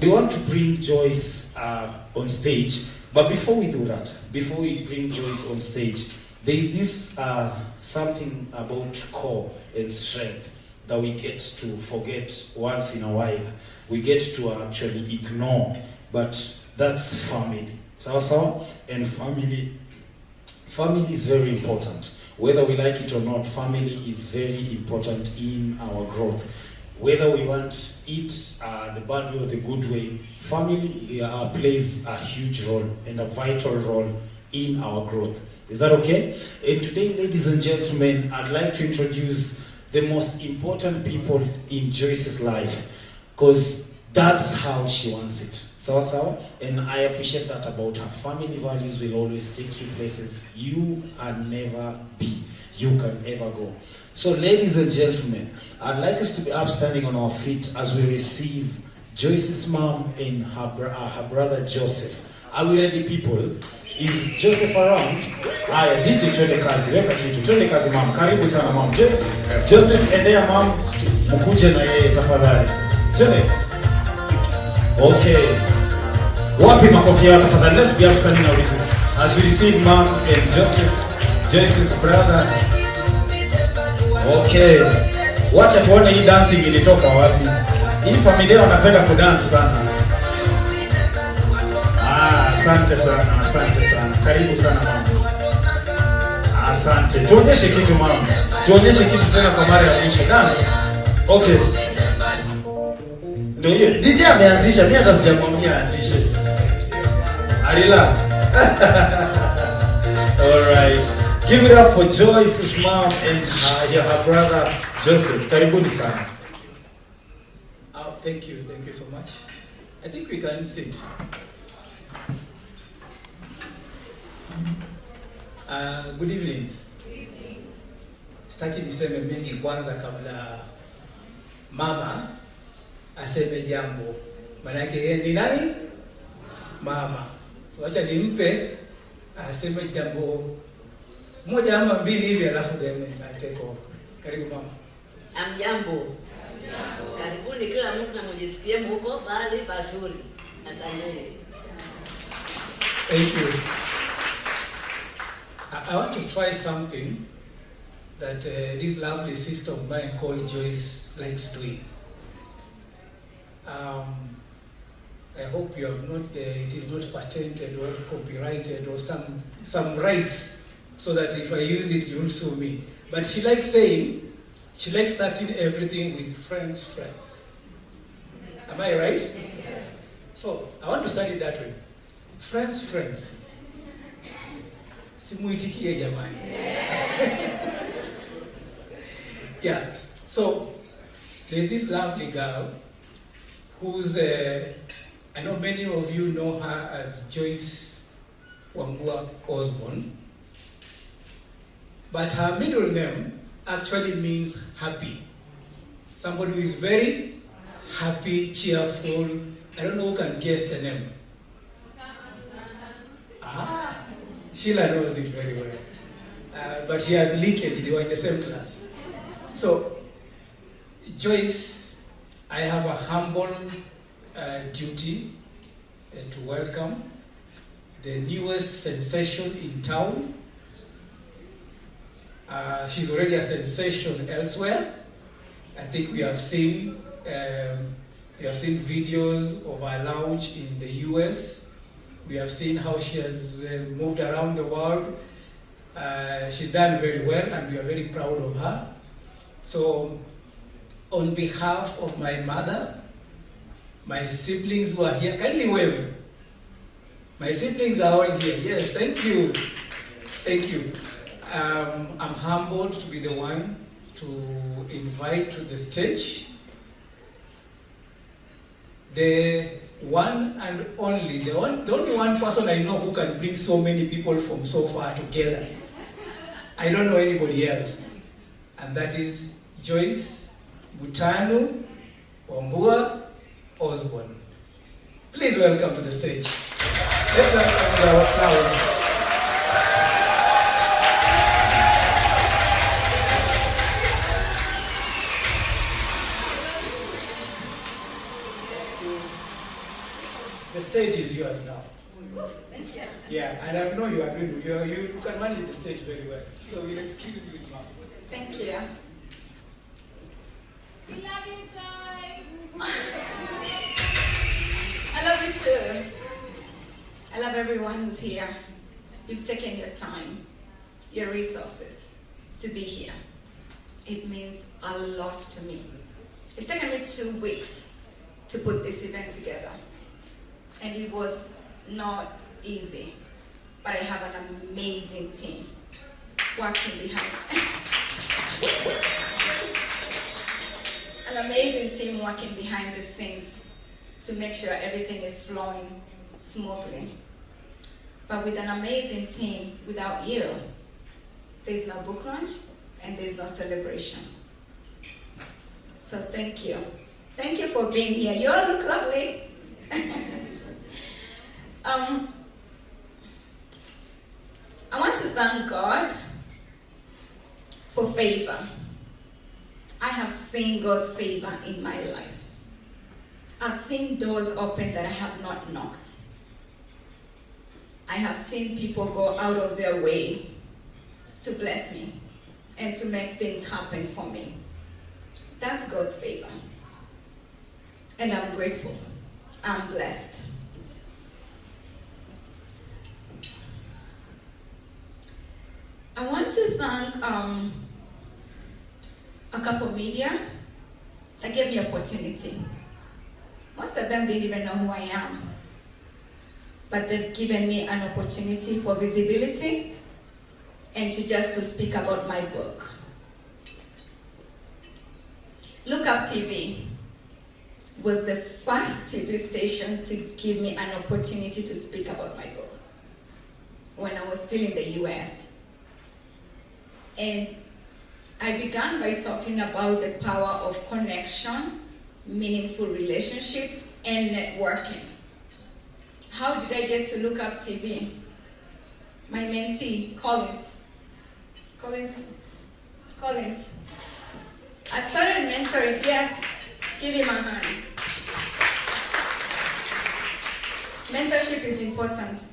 We want to bring Joyce on stage, but before we do that, before we bring Joyce on stage, there is this something about core and strength that we get to forget once in a while. We get to actually ignore, but that's family. So, and family is very important. Whether we like it or not, family is very important in our growth. Whether we want it the bad way or the good way, family plays a huge role and a vital role in our growth. Is that okay? And today, ladies and gentlemen, I'd like to introduce the most important people in Joyce's life, because that's how she wants it. Sawa. And I appreciate that about her. Family values will always take you places you can never be, you can ever go. So ladies and gentlemen, I'd like us to be upstanding on our feet as we receive Joyce's mom and her brother Joseph. Are we ready, people? Is Joseph around? Aya, DJ twende kazi, weka kitu. Twende kazi mom. Karibu sana mom. Joseph endea mom, mkuje na yeye tafadhali. Twende. Okay. Wapi makofi yao tafadhali? Let's be upstanding now as we receive mom and Joseph, Joyce's brother. Okay. Wacha tuone hii dancing ilitoka wapi. Hii familia wanapenda kudance sana. Asante sana. Karibu sana mama. Asante. Tuonyeshe kitu mama. Tuonyeshe kitu tena kwa mara ya mwisho. Dance. Okay. Ndio hiyo. DJ ameanzisha, mimi hata sijamwambia aanzishe. Relax. All right. Give it up for Joyce's mom and her brother Joseph. Karibuni sana. Thank you so much. I think we can sit. Good evening. Sitaki niseme mengi kwanza kabla mama aseme jambo. Maana yake yeye ni nani? Mama. So acha nimpe aseme jambo moja ama mbili hivi alafu then I take over. Karibu mama. Amjambo. Karibuni kila mtu na mjisikie mko bali pazuri. Asante. Thank you. I want to try something that this lovely sister of mine called Joyce likes doing. I hope you have not, it is not patented or copyrighted or some rights, so that if I use it, you won't sue me. But she likes saying, she likes starting everything with friends. Am I right? Yes. So I want to start it that way. Friends. Simuitikie jamani. Yeah. So there's this lovely girl who's I know many of you know her as Joyce Wambua Osborne, but her middle name actually means happy. Somebody who is very happy, cheerful. I don't know who can guess the name. Sheila knows it very well. But she has leakage, they were in the same class. So, Joyce, I have a humble duty to welcome the newest sensation in town. She's already a sensation elsewhere. I think we have seen videos of her launch in the US. We have seen how she has moved around the world. She's done very well, and we are very proud of her. So, on behalf of my mother, my siblings who are here, kindly wave. My siblings are all here. Yes, thank you. Thank you. I'm humbled to be the one to invite to the stage the one and only, the only one person I know who can bring so many people from so far together. I don't know anybody else. And that is Joyce Butanu Wambua Osborne. Please welcome to the stage. Let's welcome our flowers. The stage is yours now. Thank you. Yeah, and I know you are doing you can manage the stage very well. So we'll excuse you now. Thank you. We love you, Joyce. I love you too. I love everyone who's here. You've taken your time, your resources to be here. It means a lot to me. It's taken me 2 weeks to put this event together. And it was not easy, but I have an amazing team working behind. An amazing team working behind the scenes to make sure everything is flowing smoothly. But with an amazing team, without you, there's no book launch and there's no celebration. So thank you. Thank you for being here. You all look lovely. I want to thank God for favor. I have seen God's favor in my life. I've seen doors open that I have not knocked. I have seen people go out of their way to bless me and to make things happen for me. That's God's favor. And I'm grateful. I'm blessed. I want to thank a couple media that gave me opportunity. Most of them didn't even know who I am, but they've given me an opportunity for visibility and to speak about my book. Look Up TV was the first TV station to give me an opportunity to speak about my book when I was still in the US. And I began by talking about the power of connection, meaningful relationships, and networking. How did I get to Look Up TV? My mentee, Collins. I started mentoring, yes, give him a hand. Mentorship is important.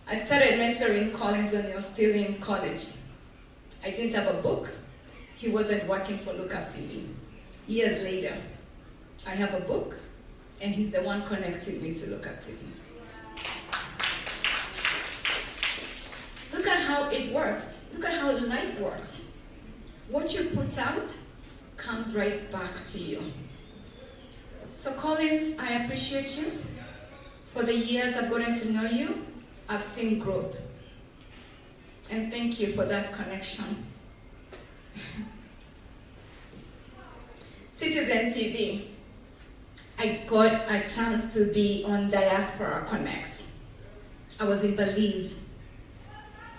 I started mentoring Collins when he was still in college. I didn't have a book. He wasn't working for Look Up TV. Years later, I have a book, and he's the one connecting me to Look Up TV. Look at how it works. Look at how life works. What you put out comes right back to you. So Collins, I appreciate you. For the years I've gotten to know you, I've seen growth. And thank you for that connection. Citizen TV. I got a chance to be on Diaspora Connect. I was in Belize,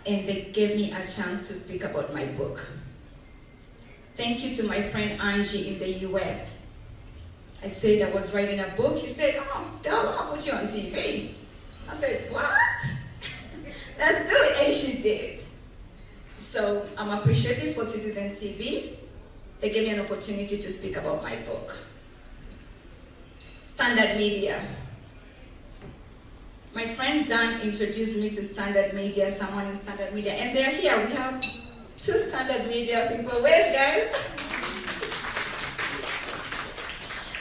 and they gave me a chance to speak about my book. Thank you to my friend Angie in the US. I said I was writing a book. She said, "Oh, girl, I'll put you on TV." I said, "What?" Let's do it, and she did it. So I'm appreciative for Citizen TV. They gave me an opportunity to speak about my book. Standard Media. My friend Dan introduced me to Standard Media, someone in Standard Media, and they're here. We have 2 Standard Media people. Wave, guys.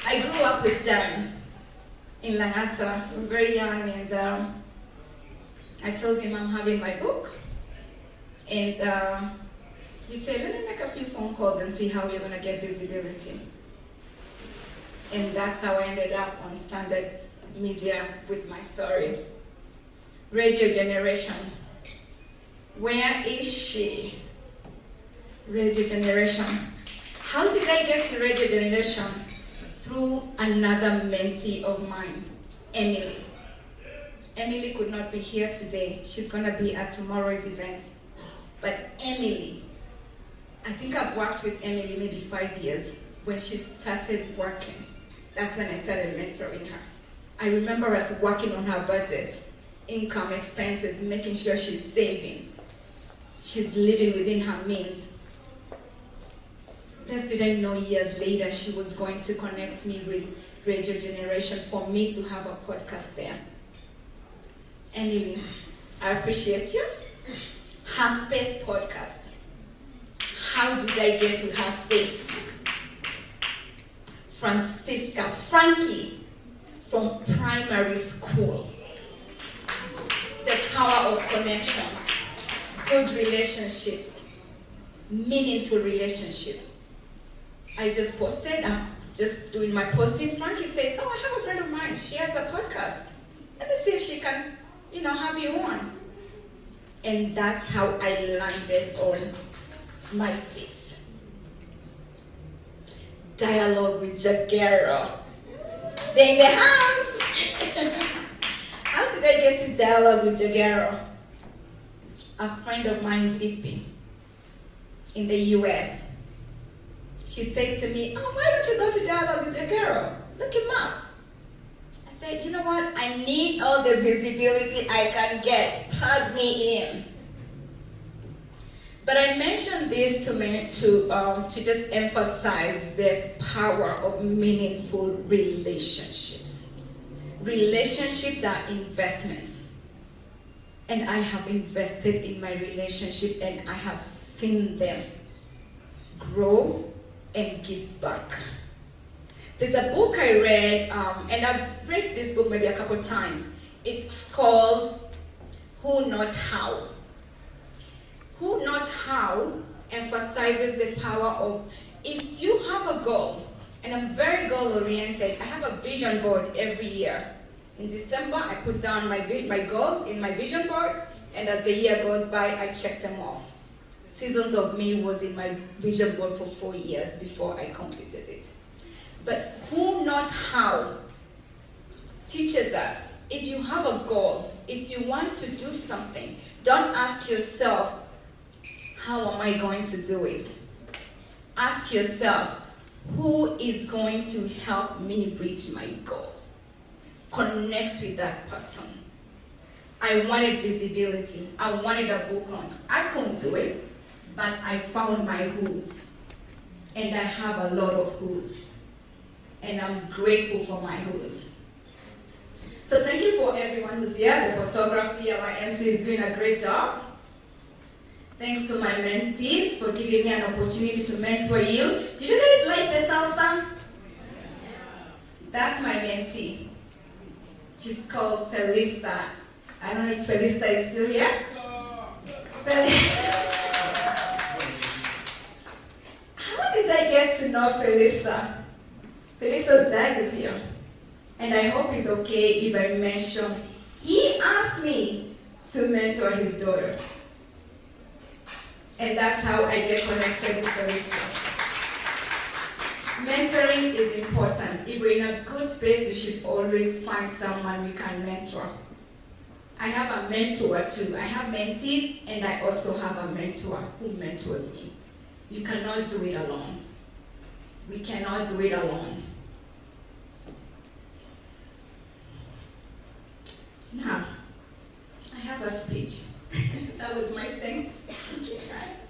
I grew up with Dan in Langata. We were very young, and I told him I'm having my book. And he said, let me make a few phone calls and see how you're going to get visibility. And that's how I ended up on Standard Media with my story. Radio Generation. Where is she? Radio Generation. How did I get to Radio Generation? Through another mentee of mine, Emily. Emily could not be here today. She's going to be at tomorrow's event. But Emily, I think I've worked with Emily maybe 5 years. When she started working, that's when I started mentoring her. I remember us working on her budget, income, expenses, making sure she's saving. She's living within her means. Little did I know years later she was going to connect me with Radio Generation for me to have a podcast there. Emily, I appreciate you. Her Space podcast. How did I get to her space? Frankie from primary school. The power of connections, good relationships, meaningful relationship. I just posted, I'm just doing my posting. Frankie says, oh, I have a friend of mine. She has a podcast. Let me see if she can, have you on. And that's how I landed on my space. Dialogue with Jagero. They're in the house. How did I get to dialogue with Jagero? A friend of mine, Zippy, in the US. She said to me, oh, why don't you go to dialogue with Jagero? Look him up. I said, you know what? I need all the visibility I can get. Plug me in. But I mentioned this to just emphasize the power of meaningful relationships. Relationships are investments. And I have invested in my relationships and I have seen them grow and give back. There's a book I read, and I've read this book maybe a couple times. It's called Who Not How. Who Not How emphasizes the power of, if you have a goal, and I'm very goal-oriented, I have a vision board every year. In December, I put down my goals in my vision board, and as the year goes by, I check them off. Seasons of Me was in my vision board for 4 years before I completed it. But Who Not How teaches us, if you have a goal, if you want to do something, don't ask yourself, how am I going to do it? Ask yourself, who is going to help me reach my goal? Connect with that person. I wanted visibility. I wanted a book launch. I couldn't do it, but I found my who's. And I have a lot of who's. And I'm grateful for my who's. So thank you for everyone who's here. The photography and my MC is doing a great job. Thanks to my mentees for giving me an opportunity to mentor you. Did you guys like the salsa? That's my mentee. She's called Felista. I don't know if Felista is still here. How did I get to know Felista? Felista's dad is here. And I hope it's okay if I mention, he asked me to mentor his daughter. And that's how I get connected with Felista. Mentoring is important. If we're in a good space, we should always find someone we can mentor. I have a mentor too. I have mentees, and I also have a mentor who mentors me. You cannot do it alone. We cannot do it alone. Now, I have a speech. That was my thing. Okay, guys.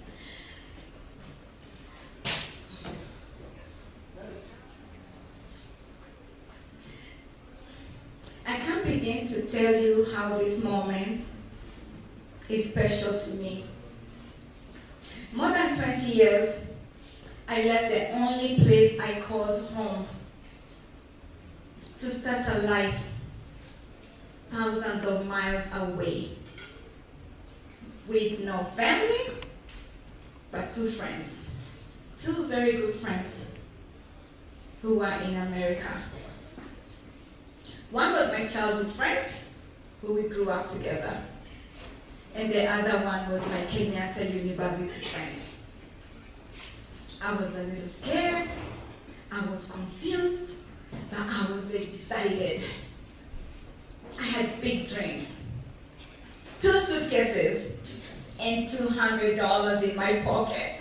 I can't begin to tell you how this moment is special to me. More than 20 years, I left the only place I called home to start a life thousands of miles away, with no family, but 2 friends, 2 very good friends who are in America. One was my childhood friend, who we grew up together, and the other one was my Kenyatta University friend. I was a little scared, I was confused, but I was excited. I had big dreams. 2 suitcases and $200 in my pocket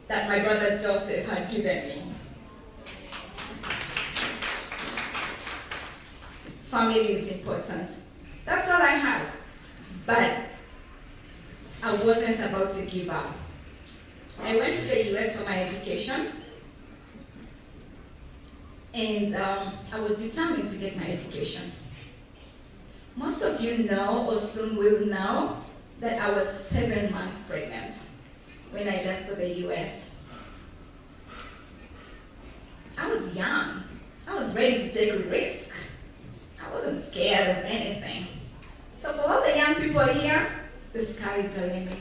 that my brother Joseph had given me. Family is important. That's all I had. But I wasn't about to give up. I went to the US for my education, and I was determined to get my education. Most of you know or soon will know that I was 7 months pregnant when I left for the US. I was young. I was ready to take a risk. I wasn't scared of anything. So for all the young people here, the sky is the limit.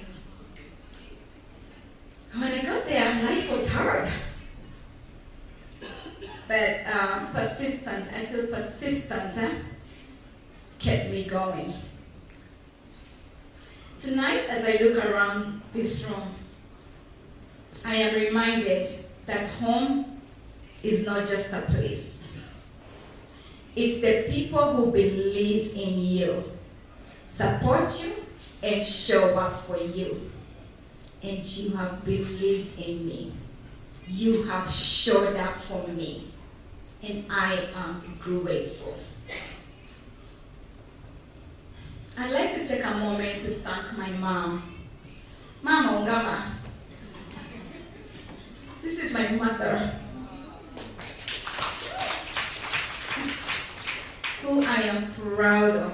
When I got there, life was hard. But persistent, I feel persistent kept me going. Tonight, as I look around this room, I am reminded that home is not just a place. It's the people who believe in you, support you, and show up for you. And you have believed in me. You have showed up for me. And I am grateful. I'd like to take a moment to thank my mom. Mama Ongama. This is my mother, who I am proud of.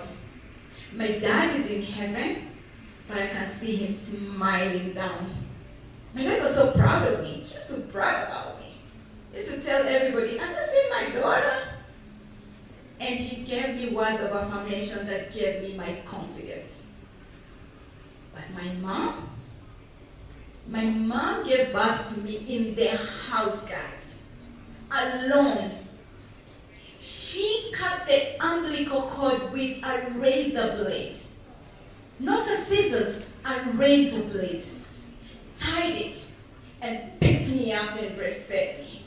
My dad is in heaven, but I can see him smiling down. My dad was so proud of me. He used to brag about me. He used to tell everybody, "I'm just seeing my daughter." And he gave me words of affirmation that gave me my confidence. But my mom gave birth to me in their house, guys, alone. She cut the umbilical cord with a razor blade. Not a scissors, a razor blade. Tied it and picked me up and breastfed me.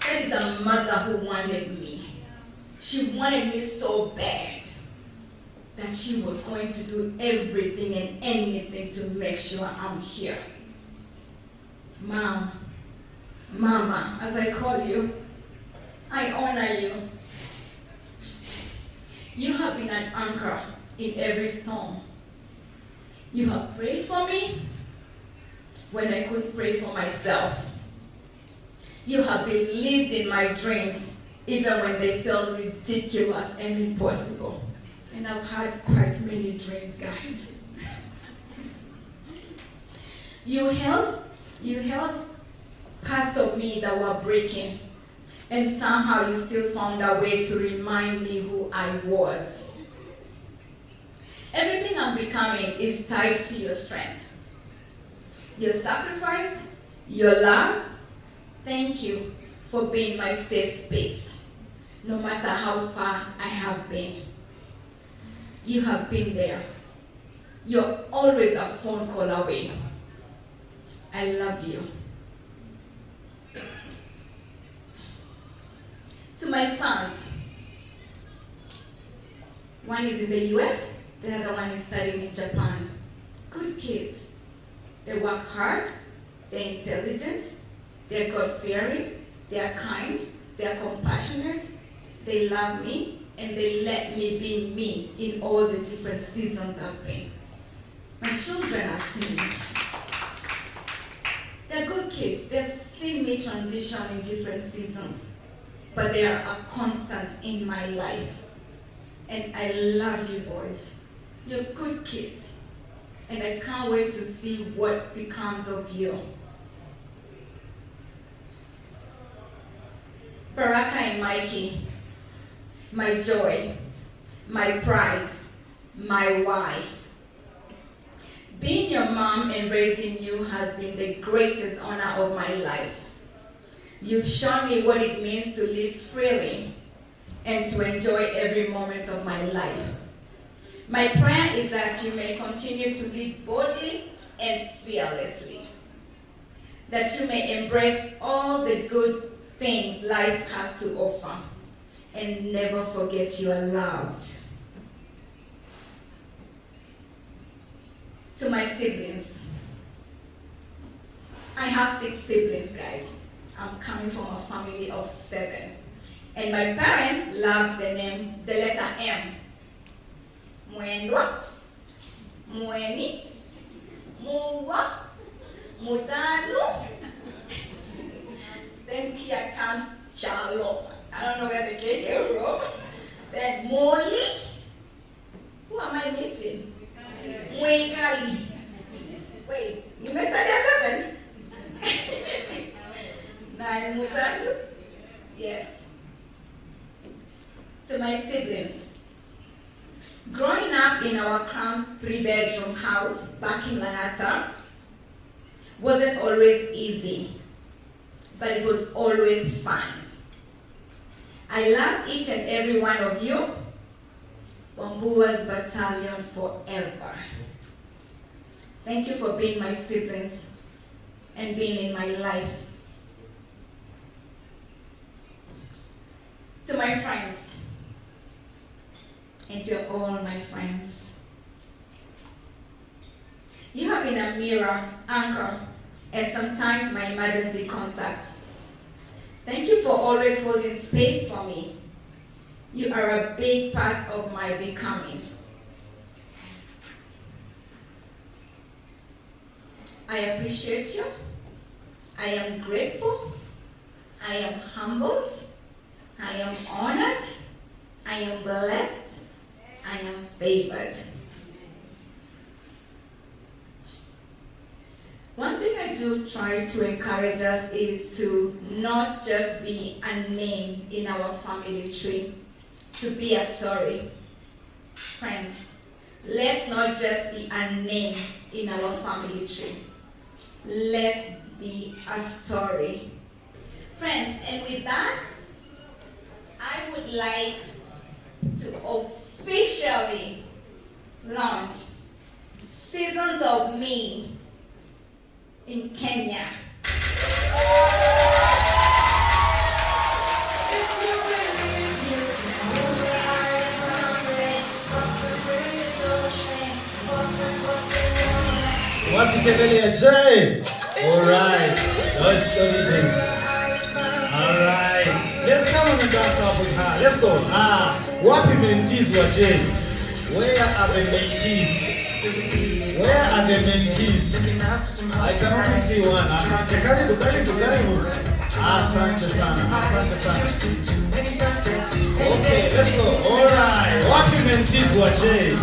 That is a mother who wanted me. She wanted me so bad that she was going to do everything and anything to make sure I'm here. Mom, Mama, as I call you, I honor you. You have been an anchor in every storm. You have prayed for me when I couldn't pray for myself. You have believed in my dreams even when they felt ridiculous and impossible. And I've had quite many dreams, guys. You held parts of me that were breaking, and somehow you still found a way to remind me who I was. Everything I'm becoming is tied to your strength. Your sacrifice, your love. Thank you for being my safe space, no matter how far I have been. You have been there. You're always a phone call away. I love you. To my sons, one is in the US, the other one is studying in Japan. Good kids. They work hard, they're intelligent, they're God-fearing, they're kind, they're compassionate, they love me, and they let me be me in all the different seasons I've been. My children have seen me. They're good kids. They've seen me transition in different seasons, but they are a constant in my life. And I love you boys. You're good kids. And I can't wait to see what becomes of you. Baraka and Mikey, my joy, my pride, my why. Being your mom and raising you has been the greatest honor of my life. You've shown me what it means to live freely and to enjoy every moment of my life. My prayer is that you may continue to live boldly and fearlessly, that you may embrace all the good things life has to offer, and never forget you are loved. To my siblings, I have 6 siblings, guys. I'm coming from a family of 7. And my parents love the letter M. Mwendwa, Mweni, Muwa, Mutanu. Then here comes Charlo. I don't know where the K came from. Then Molly. Who am I missing? Mwekali. Wait, you missed that 7? 9 Mutanu? Yes. To my siblings. Growing up in our cramped 3-bedroom house back in Langata wasn't always easy, but it was always fun. I love each and every one of you. Bambua's battalion forever. Thank you for being my siblings and being in my life. To my friends, and you're all my friends. You have been a mirror, anchor, and sometimes my emergency contact. Thank you for always holding space for me. You are a big part of my becoming. I appreciate you. I am grateful. I am humbled. I am honored. I am blessed. I am favored. One thing I do try to encourage us is to not just be a name in our family tree, to be a story. Friends, let's not just be a name in our family tree. Let's be a story. Friends, and with that, I would like to officially launch Seasons of Me in Kenya. Wapi kelele ya Jay? Alright. Let's go, DJ. Alright. Let's come on and dance up with her. Let's go. Wapi mentees wa Jay? Where are the mentees? Where are the mentees? I can only see one. Asante. Karibu. Asante sana. Okay, let's go. Alright. Wapi mentees wa Jay?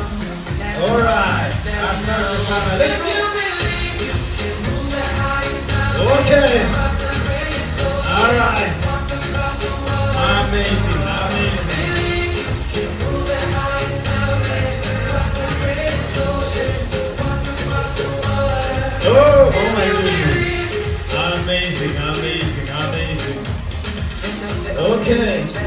Alright. Asante sana. Let's go. Okay. Alright. Amazing. Oh my goodness. Amazing. Okay.